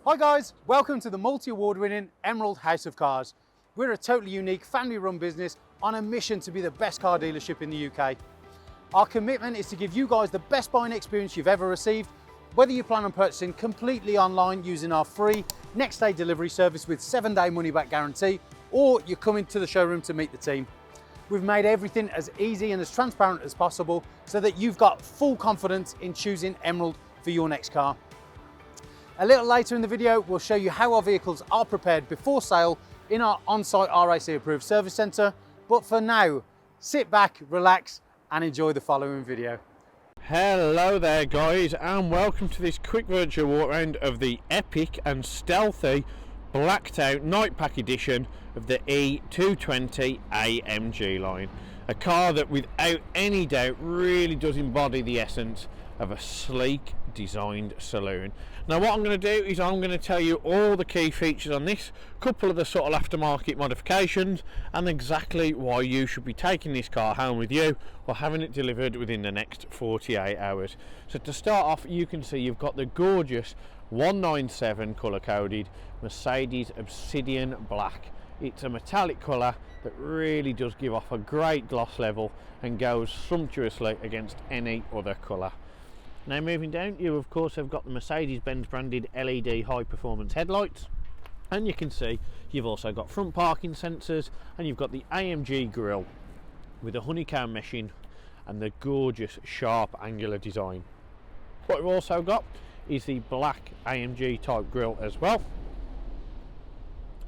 Hi guys, welcome to the multi-award winning Emerald House of Cars. We're a totally unique family run business on a mission to be the best car dealership in the UK. Our commitment is to give you guys the best buying experience you've ever received, whether you plan on purchasing completely online using our free next day delivery service with 7-day money back guarantee, or you're coming to the showroom to meet the team. We've made everything as easy and as transparent as possible so that you've got full confidence in choosing Emerald for your next car. A little later in the video, we'll show you how our vehicles are prepared before sale in our on-site RAC approved service centre. But for now, sit back, relax and enjoy the following video. Hello there guys, and welcome to this quick virtual walk around of the epic and stealthy blacked out night pack edition of the E220 AMG line. A car that without any doubt really does embody the essence of a sleek designed saloon. Now what I'm going to do is I'm going to tell you all the key features on this, couple of the sort of aftermarket modifications, and exactly why you should be taking this car home with you or having it delivered within the next 48 hours. So to start off, you can see you've got the gorgeous 197 colour coded Mercedes Obsidian black. It's a metallic colour that really does give off a great gloss level and goes sumptuously against any other colour. Now moving down, you of course have got the Mercedes-Benz branded LED high performance headlights, and you can see you've also got front parking sensors, and you've got the AMG grille with the honeycomb meshing and the gorgeous sharp angular design. What we've also got is the black AMG type grille as well,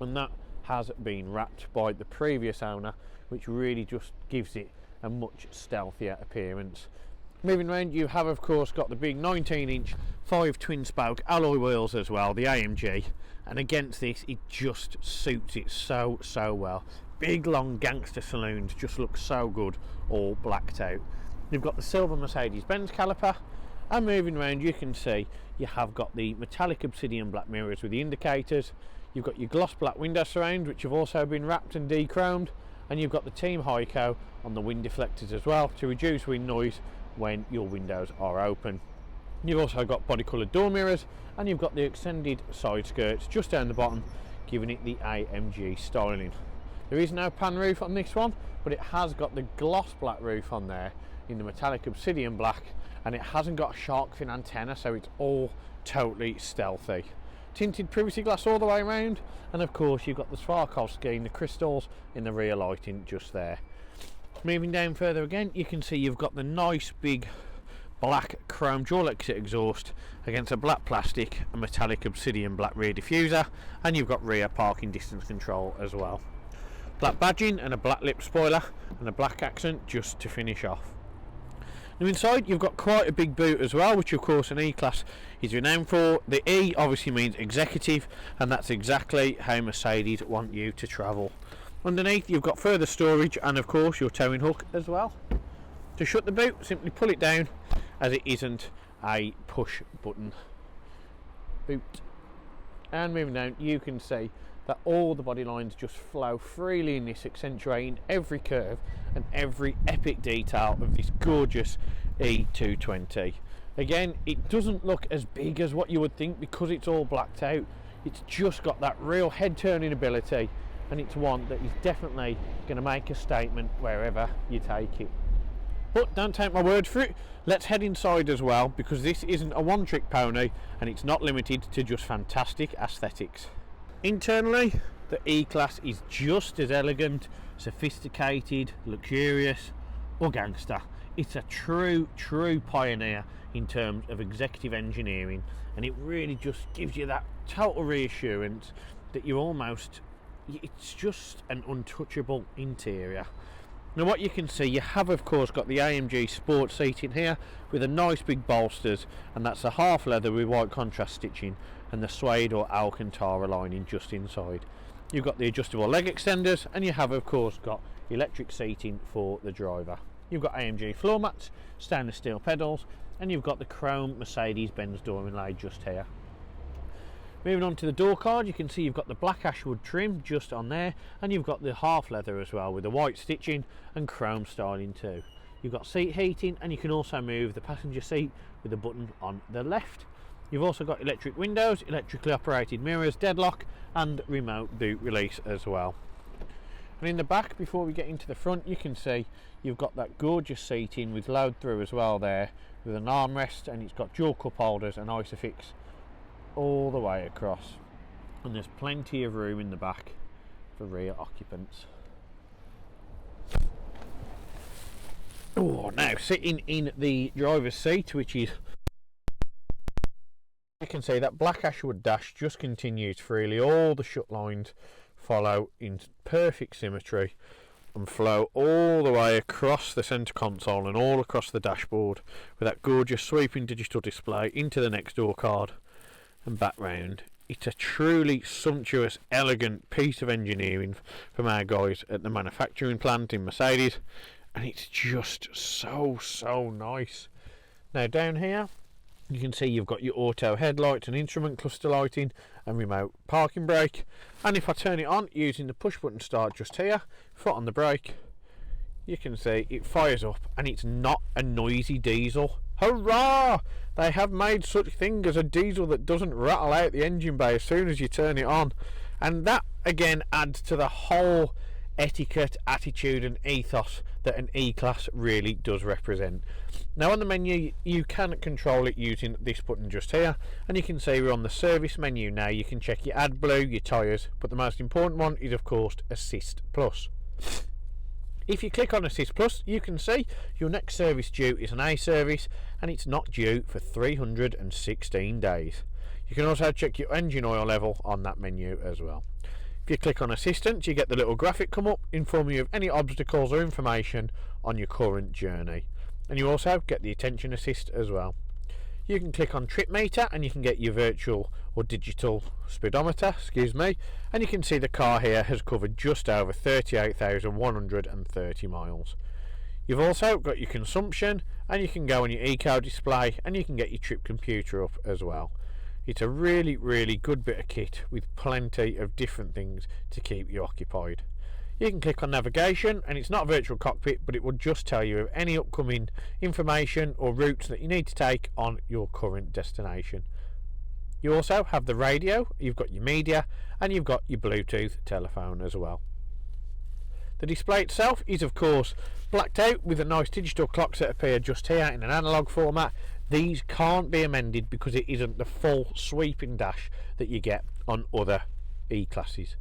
and that has been wrapped by the previous owner, which really just gives it a much stealthier appearance. Moving around, you have of course got the big 19-inch 5 twin spoke alloy wheels as well, the AMG, and against this it just suits it so well. Big long gangster saloons just look so good all blacked out. You've got the silver Mercedes-Benz caliper, and moving around you can see you have got the metallic obsidian black mirrors with the indicators. You've got your gloss black window surround, which have also been wrapped and de-chromed, and you've got the Team Artico on the wind deflectors as well to reduce wind noise when your windows are open. You've also got body coloured door mirrors, and you've got the extended side skirts just down the bottom, giving it the AMG styling. There is no pan roof on this one, but it has got the gloss black roof on there in the metallic obsidian black, and it hasn't got a shark fin antenna, so it's all totally stealthy. Tinted privacy glass all the way around, and of course you've got the Swarovski and the crystals in the rear lighting just there. Moving down further again, you can see you've got the nice big black chrome dual exit exhaust against a black plastic and metallic obsidian black rear diffuser, and you've got rear parking distance control as well. Black badging and a black lip spoiler and a black accent just to finish off. Now inside you've got quite a big boot as well, which of course an E-Class is renowned for. The E obviously means executive, and that's exactly how Mercedes want you to travel. Underneath you've got further storage and of course your towing hook as well. To shut the boot, simply pull it down, as it isn't a push button boot. And moving down you can see that all the body lines just flow freely in this, accentuating every curve and every epic detail of this gorgeous E220. Again, it doesn't look as big as what you would think because it's all blacked out. It's just got that real head turning ability, and it's one that is definitely going to make a statement wherever you take it. But don't take my word for it, let's head inside as well, because this isn't a one-trick pony and it's not limited to just fantastic aesthetics. Internally, the E-Class is just as elegant, sophisticated, luxurious or gangster. It's a true pioneer in terms of executive engineering, and it really just gives you that total reassurance that it's just an untouchable interior. Now what you can see, you have of course got the AMG sport seating here with a nice big bolsters, and that's a half leather with white contrast stitching and the suede or Alcantara lining just inside. You've got the adjustable leg extenders, and you have of course got electric seating for the driver. You've got AMG floor mats, stainless steel pedals, and you've got the chrome Mercedes-Benz door inlay just here. Moving on to the door card, you can see you've got the black ashwood trim just on there, and you've got the half leather as well with the white stitching and chrome styling too. You've got seat heating, and you can also move the passenger seat with a button on the left. You've also got electric windows, electrically operated mirrors, deadlock and remote boot release as well. And in the back, before we get into the front, you can see you've got that gorgeous seating with load through as well there, with an armrest, and it's got dual cup holders and Isofix all the way across. And there's plenty of room in the back for rear occupants. Oh, now sitting in the driver's seat, which is, you can see that black ashwood dash just continues freely. All the shut lines follow in perfect symmetry and flow all the way across the centre console and all across the dashboard, with that gorgeous sweeping digital display into the next door card and back round. It's a truly sumptuous, elegant piece of engineering from our guys at the manufacturing plant in Mercedes, and it's just so nice. Now down here you can see you've got your auto headlights and instrument cluster lighting and remote parking brake, and if I turn it on using the push button start just here, foot on the brake, you can see it fires up, and it's not a noisy diesel. Hurrah! They have made such thing as a diesel that doesn't rattle out the engine bay as soon as you turn it on, and that again adds to the whole etiquette, attitude and ethos that an E-Class really does represent. Now on the menu you can control it using this button just here, and you can see we're on the service menu now. You can check your AdBlue, your tyres, but the most important one is of course Assist Plus. If you click on Assist Plus, you can see your next service due is an A service, and it's not due for 316 days. You can also check your engine oil level on that menu as well. If you click on Assistance, you get the little graphic come up informing you of any obstacles or information on your current journey. And you also get the Attention Assist as well. You can click on Trip Meter and you can get your virtual or digital speedometer, and you can see the car here has covered just over 38,130 miles. You've also got your consumption, and you can go on your eco display, and you can get your trip computer up as well. It's a really good bit of kit with plenty of different things to keep you occupied. You can click on navigation, and it's not a virtual cockpit, but it will just tell you of any upcoming information or routes that you need to take on your current destination. You also have the radio, you've got your media, and you've got your Bluetooth telephone as well. The display itself is of course blacked out with a nice digital clocks that appear just here in an analog format. These can't be amended because it isn't the full sweeping dash that you get on other E-Classes.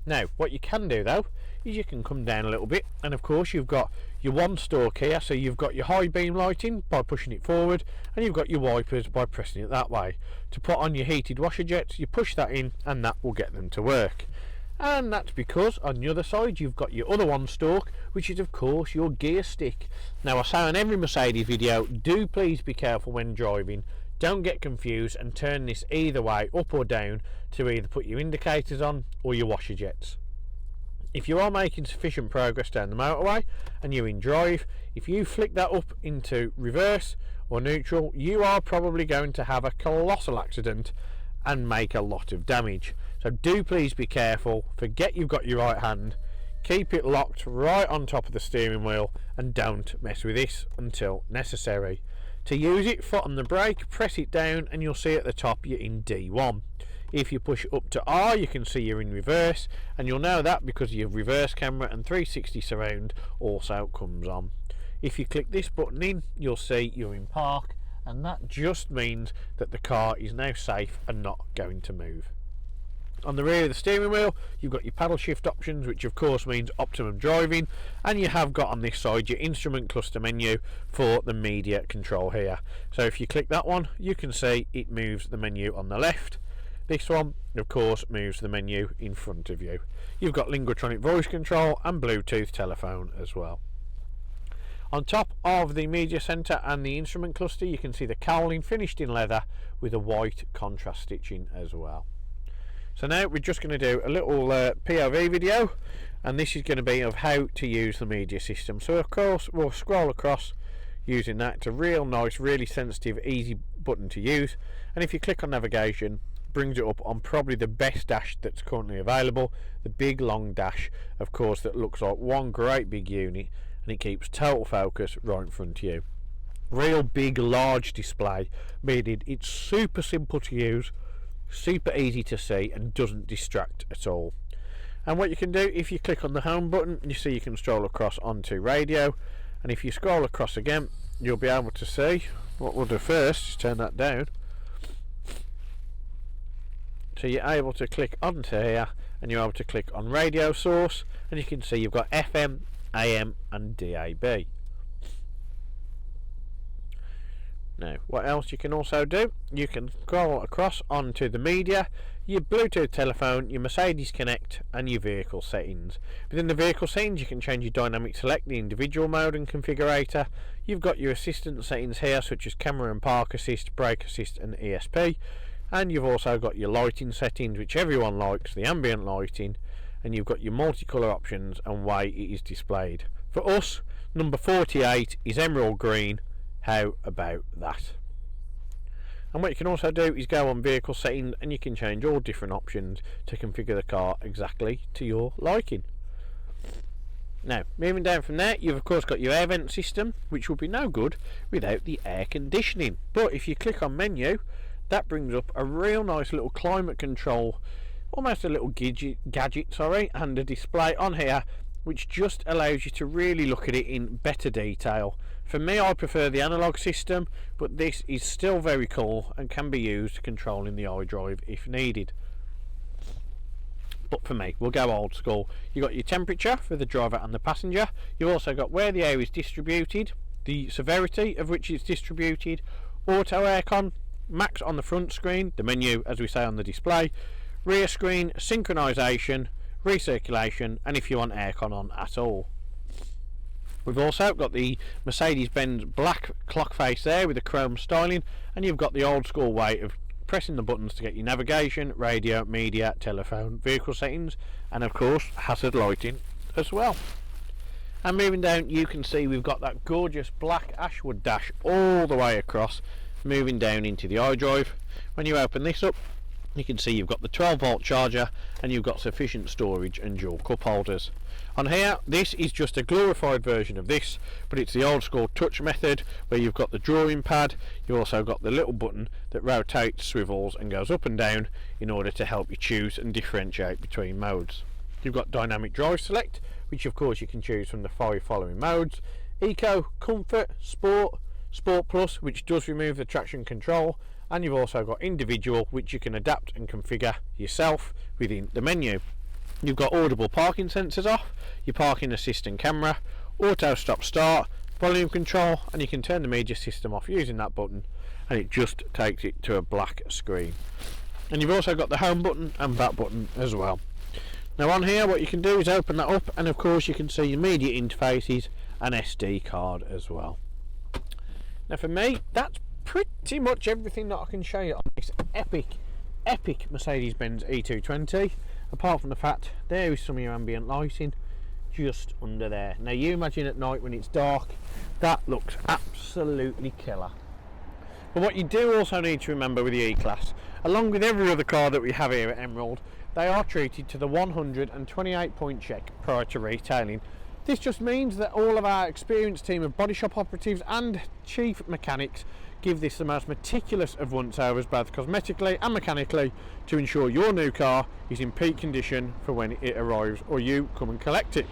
Now what you can do though is you can come down a little bit, and of course you've got your one stalk here, so you've got your high beam lighting by pushing it forward, and you've got your wipers by pressing it that way. To put on your heated washer jets, you push that in and that will get them to work. And that's because on the other side you've got your other one stalk, which is of course your gear stick. Now I say on every Mercedes video, do please be careful when driving. Don't get confused and turn this either way, up or down, to either put your indicators on or your washer jets. If you are making sufficient progress down the motorway and you're in drive, if you flick that up into reverse or neutral, you are probably going to have a colossal accident and make a lot of damage. So do please be careful, forget you've got your right hand, keep it locked right on top of the steering wheel, and don't mess with this until necessary. To use it, foot on the brake, press it down, and you'll see at the top you're in D1. If you push up to R, you can see you're in reverse, and you'll know that because your reverse camera and 360 surround also comes on. If you click this button in, you'll see you're in park, and that just means that the car is now safe and not going to move. On the rear of the steering wheel, you've got your paddle shift options, which of course means optimum driving, and you have got on this side your instrument cluster menu for the media control here. So if you click that one, you can see it moves the menu on the left. This one of course moves the menu in front of you. You've got Linguatronic voice control and Bluetooth telephone as well. On top of the media centre and the instrument cluster, you can see the cowling finished in leather with a white contrast stitching as well. So now we're just going to do a little POV video, and this is going to be of how to use the media system. So of course we'll scroll across using that. It's a real nice, really sensitive, easy button to use, and if you click on navigation, brings it up on probably the best dash that's currently available, the big long dash of course that looks like one great big unit, and it keeps total focus right in front of you. real big large display, meaning it's super simple to use, super easy to see, and doesn't distract at all. And what you can do, if you click on the home button, you see you can scroll across onto radio, and if you scroll across again, you'll be able to see what we'll do first is turn that down. So you're able to click onto here, and you're able to click on radio source, and you can see you've got FM, AM and DAB. Now, what else you can also do, you can scroll across onto the media, your Bluetooth telephone, your Mercedes Connect and your vehicle settings. Within the vehicle settings you can change your dynamic select, the individual mode and configurator. You've got your assistant settings here such as camera and park assist, brake assist and ESP. And you've also got your lighting settings, which everyone likes, the ambient lighting, and you've got your multicolour options and way it is displayed. For us, number 48 is emerald green. How about that? And what you can also do is go on vehicle settings and you can change all different options to configure the car exactly to your liking. Now, moving down from there, you've of course got your air vent system, which would be no good without the air conditioning. But if you click on menu, that brings up a real nice little climate control, almost a little gadget, and a display on here which just allows you to really look at it in better detail. For me, I prefer the analog system, but this is still very cool and can be used controlling the iDrive if needed. But for me, we'll go old school. You've got your temperature for the driver and the passenger. You've also got where the air is distributed, the severity of which it's distributed, auto aircon, max on the front screen, the menu as we say on the display, rear screen, synchronisation, recirculation, and if you want aircon on at all. We've also got the Mercedes-Benz black clock face there with the chrome styling, and you've got the old school way of pressing the buttons to get your navigation, radio, media, telephone, vehicle settings, and of course hazard lighting as well. And moving down, you can see we've got that gorgeous black ashwood dash all the way across, moving down into the iDrive. When you open this up, you can see you've got the 12-volt charger and you've got sufficient storage and dual cup holders. On here, this is just a glorified version of this, but it's the old school touch method where you've got the drawing pad. You've also got the little button that rotates, swivels and goes up and down in order to help you choose and differentiate between modes. You've got dynamic drive select, which of course you can choose from the 5 following modes: Eco, Comfort, Sport, Sport Plus, which does remove the traction control, and you've also got individual, which you can adapt and configure yourself within the menu. You've got audible parking sensors off, your parking assist and camera, auto stop start, volume control, and you can turn the media system off using that button and it just takes it to a black screen. And you've also got the home button and that button as well. Now on here, what you can do is open that up and of course you can see your media interfaces and SD card as well. Now for me, that's pretty much everything that I can show you on this epic Mercedes-Benz E220, apart from the fact there is some of your ambient lighting just under there. Now you imagine at night when it's dark, that looks absolutely killer. But what you do also need to remember with the E-Class, along with every other car that we have here at Emerald, they are treated to the 128 point check prior to retailing. This just means that all of our experienced team of body shop operatives and chief mechanics give this the most meticulous of once-overs, both cosmetically and mechanically, to ensure your new car is in peak condition for when it arrives or you come and collect it.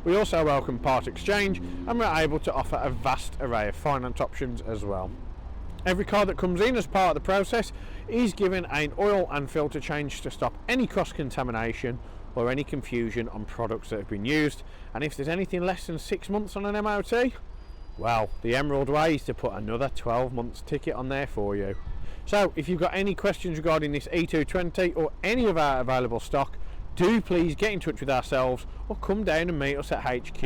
We also welcome part exchange and we're able to offer a vast array of finance options as well. Every car that comes in as part of the process is given an oil and filter change to stop any cross-contamination or any confusion on products that have been used, and if there's anything less than 6 months on an MOT, well, the Emerald way is to put another 12 months ticket on there for you. So if you've got any questions regarding this E220 or any of our available stock, do please get in touch with ourselves or come down and meet us at HQ.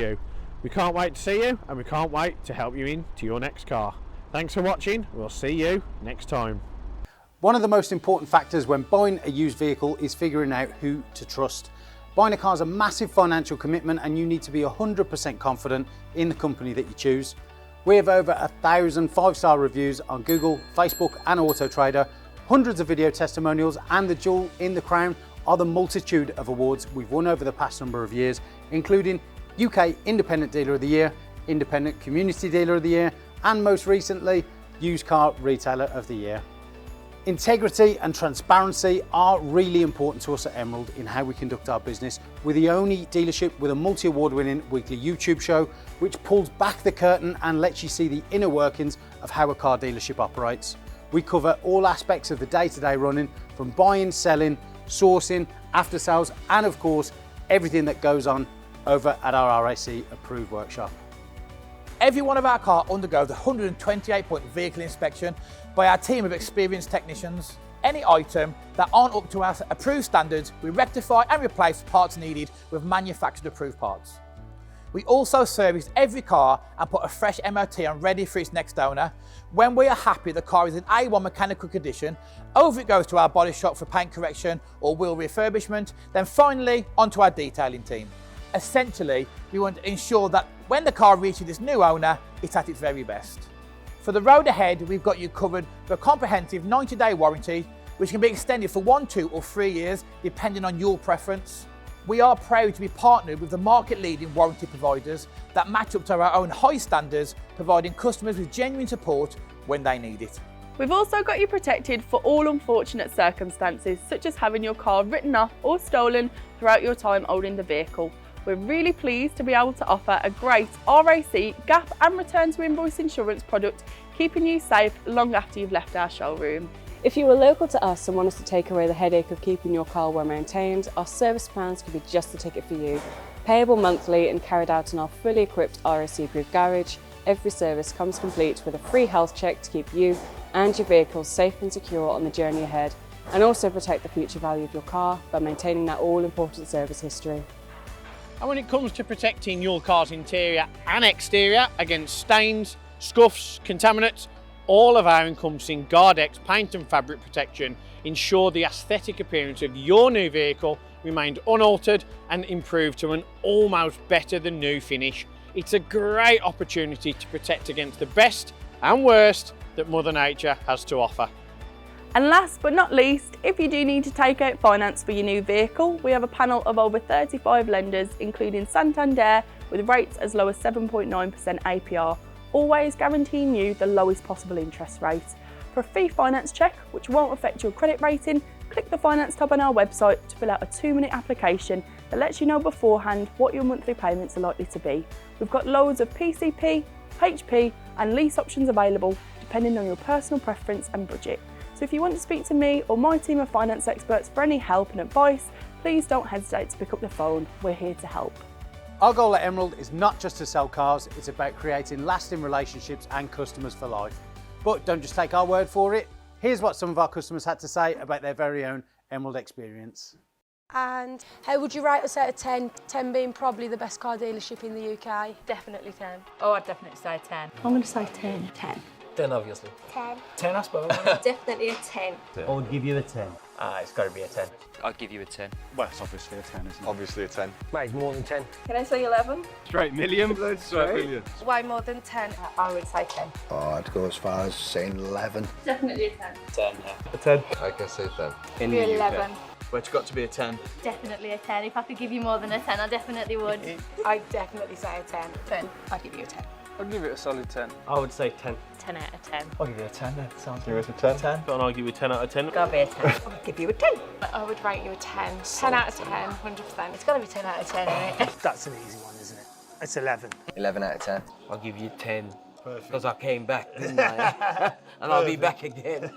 We can't wait to see you and we can't wait to help you into your next car. Thanks for watching, we'll see you next time. One of the most important factors when buying a used vehicle is figuring out who to trust. Buying a car is a massive financial commitment and you need to be 100% confident in the company that you choose. We have over 1,000 5-star reviews on Google, Facebook and Auto Trader, hundreds of video testimonials, and the jewel in the crown are the multitude of awards we've won over the past number of years, including UK Independent Dealer of the Year, Independent Community Dealer of the Year, and most recently, Used Car Retailer of the Year. Integrity and transparency are really important to us at Emerald in how we conduct our business. We're the only dealership with a multi-award winning weekly YouTube show which pulls back the curtain and lets you see the inner workings of how a car dealership operates. We cover all aspects of the day-to-day running, from buying, selling, sourcing, after sales, and of course, everything that goes on over at our RAC approved workshop. Every one of our cars undergoes a 128-point vehicle inspection by our team of experienced technicians. Any item that aren't up to our approved standards, we rectify and replace parts needed with manufactured approved parts. We also service every car and put a fresh MOT on ready for its next owner. When we are happy the car is in A1 mechanical condition, over it goes to our body shop for paint correction or wheel refurbishment, then finally onto our detailing team. Essentially, we want to ensure that when the car reaches its new owner, it's at its very best. For the road ahead, we've got you covered for a comprehensive 90-day warranty, which can be extended for 1, 2 or 3 years, depending on your preference. We are proud to be partnered with the market-leading warranty providers that match up to our own high standards, providing customers with genuine support when they need it. We've also got you protected for all unfortunate circumstances, such as having your car written off or stolen throughout your time holding the vehicle. We're really pleased to be able to offer a great RAC, gap and return to invoice insurance product, keeping you safe long after you've left our showroom. If you are local to us and want us to take away the headache of keeping your car well maintained, our service plans could be just the ticket for you. Payable monthly and carried out in our fully equipped RAC approved garage, every service comes complete with a free health check to keep you and your vehicle safe and secure on the journey ahead, and also protect the future value of your car by maintaining that all-important service history. And when it comes to protecting your car's interior and exterior against stains, scuffs, contaminants, all of our encompassing Guardex paint and fabric protection ensure the aesthetic appearance of your new vehicle remained unaltered and improved to an almost better than new finish. It's a great opportunity to protect against the best and worst that Mother Nature has to offer. And last but not least, if you do need to take out finance for your new vehicle, we have a panel of over 35 lenders, including Santander, with rates as low as 7.9% APR, always guaranteeing you the lowest possible interest rate. For a free finance check, which won't affect your credit rating, click the finance tab on our website to fill out a 2-minute application that lets you know beforehand what your monthly payments are likely to be. We've got loads of PCP, HP and lease options available, depending on your personal preference and budget. So if you want to speak to me or my team of finance experts for any help and advice, please don't hesitate to pick up the phone. We're here to help. Our goal at Emerald is not just to sell cars, it's about creating lasting relationships and customers for life. But don't just take our word for it. Here's what some of our customers had to say about their very own Emerald experience. And how would you rate us out of 10? 10 being probably the best car dealership in the UK. Definitely 10. Oh, I'd definitely say 10. I'm going to say 10. 10. 10, obviously. 10. 10, I suppose. Definitely a 10. I would give you a 10. It's got to be a 10. I'd give you a 10. Well, it's obviously a 10, isn't it? Obviously a 10. Mate, it's more than 10. Can I say 11? Straight million. Straight million. Way more than 10. I would say 10. Oh, I'd go as far as saying 11. Definitely a 10. 10, A 10. I can say 10. In the 11. UK. Well, it's got to be a 10. Definitely a 10. If I could give you more than a 10, I definitely would. I'd definitely say a 10. 10. I'd give you a 10. I'd give it a solid 10. I would say 10. 10 out of 10. I'll give you a 10 then. Sounds Give us a 10. 10. But I'll give you a 10 out of 10. Gotta be a 10. I'd give you a 10. I would rate you a 10. 10 out of 10, 100%. It's gotta be 10 out of 10, isn't it? That's an easy one, isn't it? It's 11. 11 out of 10. I'll give you 10. Because I came back, didn't I? And I'll be back again.